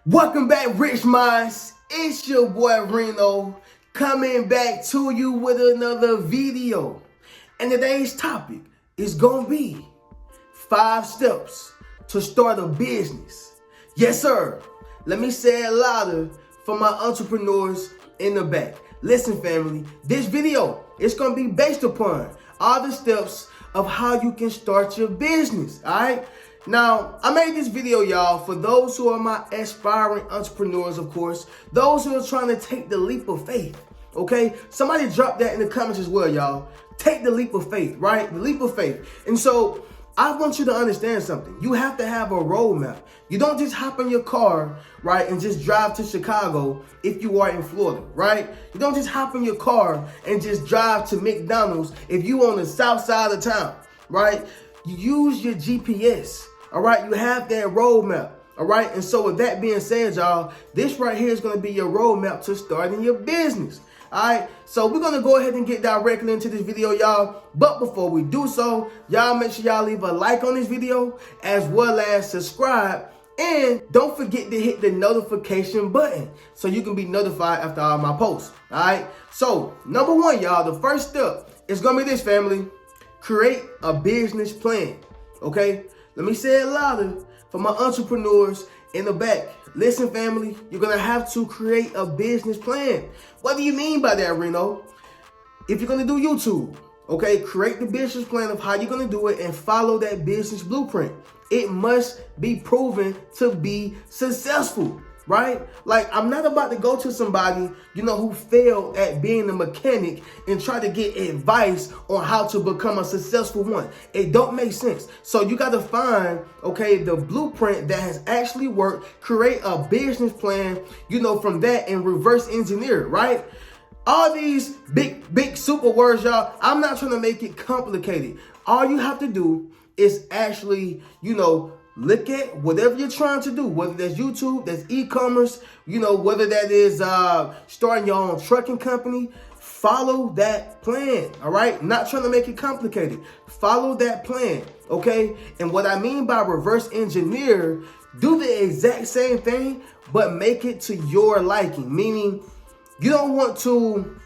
Welcome back, Rich Minds. It's your boy Reno coming back to you with another video. And today's topic is gonna be 5 steps to start a business. Yes, sir. Let me say it louder for my entrepreneurs in the back. Listen, family, this video is gonna be based upon all the steps of how you can start your business. All right. Now, I made this video, y'all, for those who are my aspiring entrepreneurs, of course, those who are trying to take the leap of faith, okay? Somebody drop that in the comments as well, y'all. Take the leap of faith, right? The leap of faith. And so I want you to understand something. You have to have a roadmap. You don't just hop in your car, right, and just drive to Chicago if you are in Florida, right? You don't just hop in your car and just drive to McDonald's if you on the south side of town, right? You use your GPS. All right, you have that roadmap. All right, and so with that being said, y'all, this right here is going to be your roadmap to starting your business. All right, so we're going to go ahead and get directly into this video, y'all. But before we do so, y'all make sure y'all leave a like on this video as well as subscribe. And don't forget to hit the notification button so you can be notified after all my posts. All right, so number 1, y'all, the first step is going to be this, family. Create a business plan, okay? Let me say it louder for my entrepreneurs in the back. Listen, family, you're going to have to create a business plan. What do you mean by that, Reno? If you're going to do YouTube, okay, create the business plan of how you're going to do it and follow that business blueprint. It must be proven to be successful, right? Like, I'm not about to go to somebody, who failed at being a mechanic and try to get advice on how to become a successful one. It don't make sense. So you got to find, the blueprint that has actually worked, create a business plan, from that and reverse engineer, right? All these big super words, y'all, I'm not trying to make it complicated. All you have to do is actually, look at whatever you're trying to do, whether that's YouTube, that's e-commerce, whether that is starting your own trucking company. Follow that plan, all right? Not trying to make it complicated. Follow that plan, okay? And what I mean by reverse engineer, do the exact same thing, but make it to your liking. Meaning, you don't want to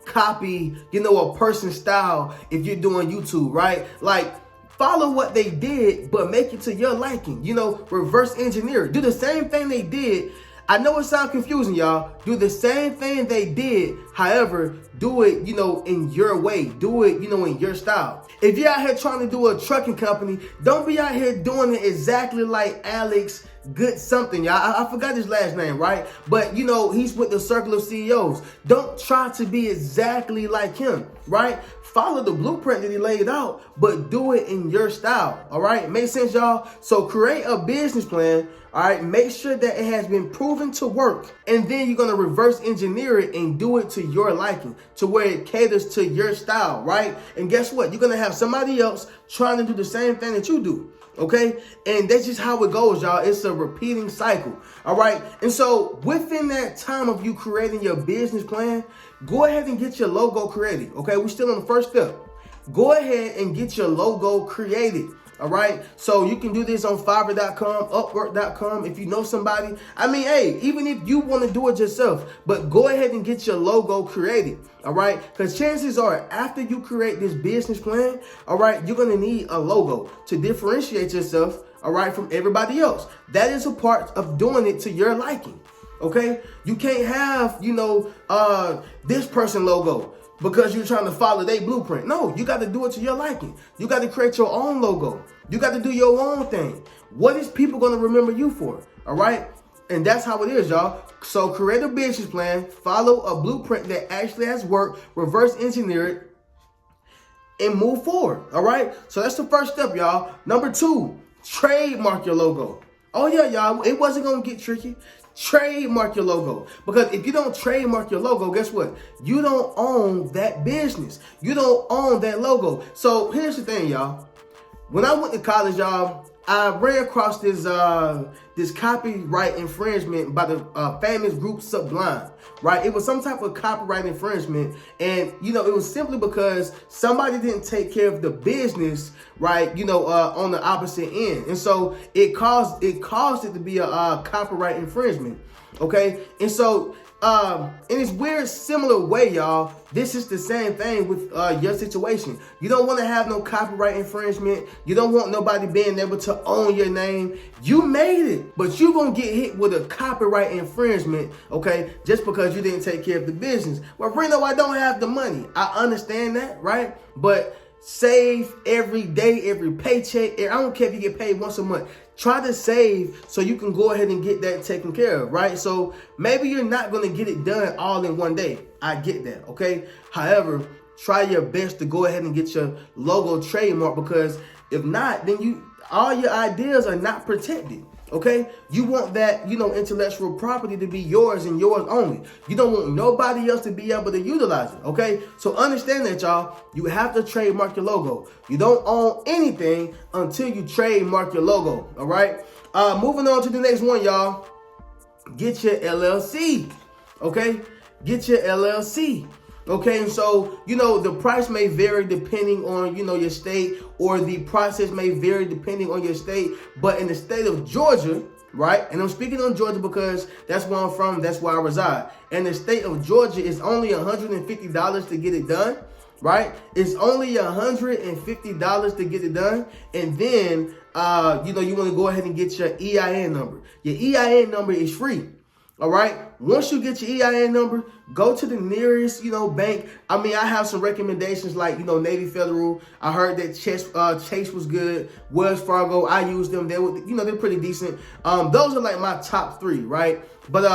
copy, a person's style if you're doing YouTube, right? Like, follow what they did, but make it to your liking. Reverse engineer. Do the same thing they did. I know it sounds confusing, y'all. Do the same thing they did. However, do it, in your way. Do it, in your style. If you're out here trying to do a trucking company, don't be out here doing it exactly like Alex Good something, y'all. I forgot his last name, right? But, he's with the Circle of CEOs. Don't try to be exactly like him, right? Follow the blueprint that he laid out, but do it in your style, all right? Make sense, y'all? So create a business plan, all right? Make sure that it has been proven to work, and then you're going to reverse engineer it and do it to your liking, to where it caters to your style, right? And guess what? You're going to have somebody else trying to do the same thing that you do. Okay, and that's just how it goes, y'all. It's a repeating cycle. All right, and so within that time of you creating your business plan, go ahead and get your logo created. Okay, we're still on the first step. Go ahead and get your logo created. All right, so you can do this on Fiverr.com, Upwork.com. If you know somebody, hey, even if you want to do it yourself, but go ahead and get your logo created. All right, because chances are after you create this business plan, all right, you're going to need a logo to differentiate yourself, all right, from everybody else. That is a part of doing it to your liking. Okay, you can't have, this person logo because you're trying to follow their blueprint. No, you got to do it to your liking. You got to create your own logo. You got to do your own thing. What is people going to remember you for? All right. And that's how it is, y'all. So create a business plan, follow a blueprint that actually has worked, reverse engineer it, and move forward. All right. So that's the first step, y'all. Number 2, trademark your logo. Oh, yeah, y'all. It wasn't going to get tricky. Trademark your logo, because if you don't trademark your logo, guess what? You don't own that business. You don't own that logo. So here's the thing, y'all. When I went to college, y'all, I ran across this this copyright infringement by the famous group Sublime, right? It was some type of copyright infringement, and you know, it was simply because somebody didn't take care of the business, right? You know, on the opposite end, and so it caused it to be a copyright infringement. Okay, and so in this weird similar way, y'all, this is the same thing with your situation. You don't want to have no copyright infringement. You don't want nobody being able to own your name. You made it, but you're going to get hit with a copyright infringement, okay, just because you didn't take care of the business. Well, Reno, I don't have the money. I understand that, right? But save every day, every paycheck. I don't care if you get paid once a month. Try to save so you can go ahead and get that taken care of, right? So maybe you're not going to get it done all in one day. I get that, okay? However, try your best to go ahead and get your logo trademark, because if not, then all your ideas are not protected. Okay, you want that, you know, intellectual property to be yours and yours only. You don't want nobody else to be able to utilize it. Okay, so understand that, y'all. You have to trademark your logo. You don't own anything until you trademark your logo. All right. Moving on to the next one, y'all. Get your LLC. Okay, get your LLC. Okay, and so, you know, the price may vary depending on, you know, your state, or the process may vary depending on your state. But in the state of Georgia, right, and I'm speaking on Georgia because that's where I'm from, that's where I reside. In the state of Georgia, it's only $150 to get it done, right? It's only $150 to get it done. And then, you know, you want to go ahead and get your EIN number. Your EIN number is free. All right. Once you get your EIN number, go to the nearest, you know, bank. I mean, I have some recommendations like, you know, Navy Federal. I heard that Chase was good. Wells Fargo, I used them. They were, you know, they're pretty decent. Those are like my top three, right? But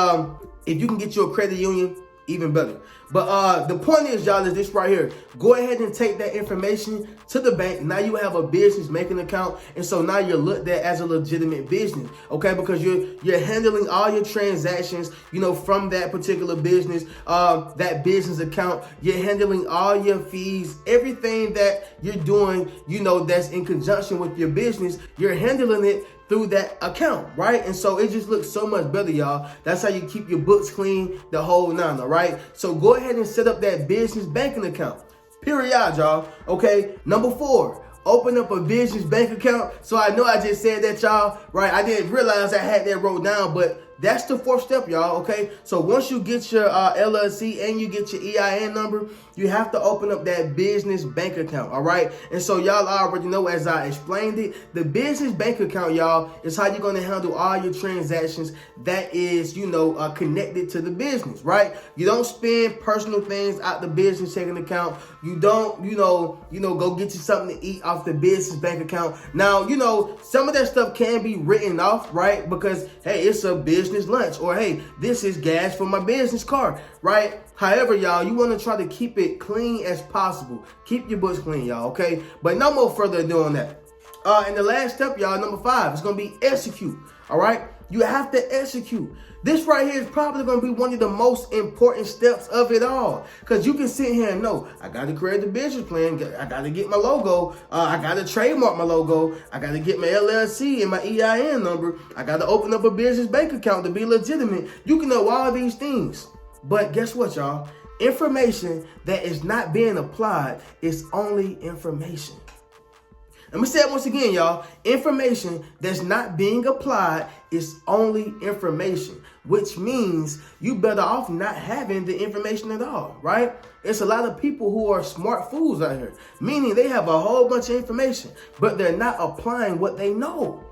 if you can get you a credit union, even better. But the point is, y'all, is this right here. Go ahead and take that information to the bank. Now you have a business making account, and so now you're looked at as a legitimate business, okay? Because you're handling all your transactions, you know, from that particular business, that business account. You're handling all your fees, everything that you're doing, you know, that's in conjunction with your business. You're handling it through that account, right? And so it just looks so much better, y'all. That's how you keep your books clean, the whole nine, all right? So go ahead and set up that business banking account, period, y'all. Okay, number 4, open up a business bank account. So I know I just said that, y'all, right? I didn't realize I had that wrote down, but that's the 4th step, y'all, okay? So once you get your LLC and you get your EIN number, you have to open up that business bank account, all right? And so y'all already know, as I explained it, the business bank account, y'all, is how you're going to handle all your transactions that is, you know, connected to the business, right? You don't spend personal things out the business checking account. You don't, you know, go get you something to eat off the business bank account. Now, you know, some of that stuff can be written off, right? Because, hey, it's a business lunch, or hey, this is gas for my business car, right? However, y'all, you want to try to keep it clean as possible. Keep your books clean, y'all, okay? But no more further ado on that. And the last step, y'all, number 5, is going to be execute, all right? You have to execute. This right here is probably going to be one of the most important steps of it all, because you can sit here and know, I got to create the business plan. I got to get my logo. I got to trademark my logo. I got to get my LLC and my EIN number. I got to open up a business bank account to be legitimate. You can know all these things. But guess what, y'all? Information that is not being applied is only information. Let me say it once again, y'all. Information that's not being applied is only information, which means you better off not having the information at all, right? It's a lot of people who are smart fools out here, meaning they have a whole bunch of information, but they're not applying what they know.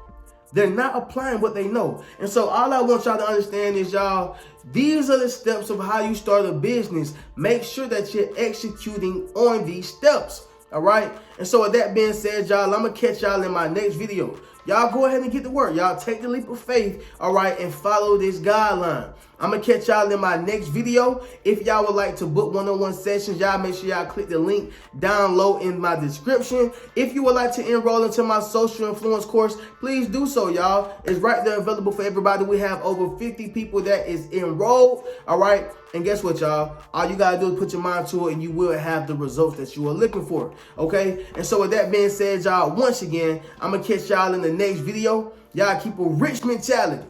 They're not applying what they know. And so all I want y'all to understand is, y'all, these are the steps of how you start a business. Make sure that you're executing on these steps. All right. And so with that being said, y'all, I'm going to catch y'all in my next video. Y'all go ahead and get to work. Y'all take the leap of faith. All right. And follow this guideline. I'm going to catch y'all in my next video. If y'all would like to book one-on-one sessions, y'all make sure y'all click the link down low in my description. If you would like to enroll into my social influence course, please do so, y'all. It's right there available for everybody. We have over 50 people that is enrolled. All right. And guess what, y'all? All you got to do is put your mind to it, and you will have the results that you are looking for. Okay. And so with that being said, y'all, once again, I'm going to catch y'all in the next video. Y'all keep a rich mentality.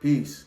Peace.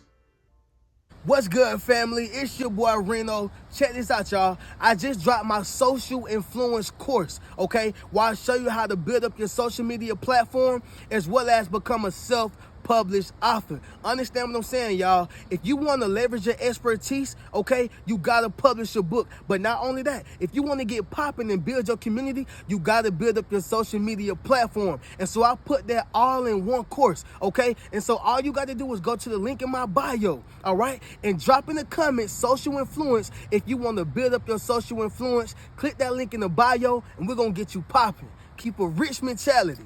What's good, family? It's your boy Reno. Check this out, y'all. I just dropped my social influence course, okay? Where I show you how to build up your social media platform as well as become a self-published author. Understand what I'm saying, y'all? If you want to leverage your expertise, okay, you got to publish your book. But not only that, if you want to get popping and build your community, you got to build up your social media platform. And so I put that all in one course, okay? And so all you got to do is go to the link in my bio, all right? And drop in the comments social influence. If you want to build up your social influence, click that link in the bio and we're going to get you popping. Keep a rich mentality.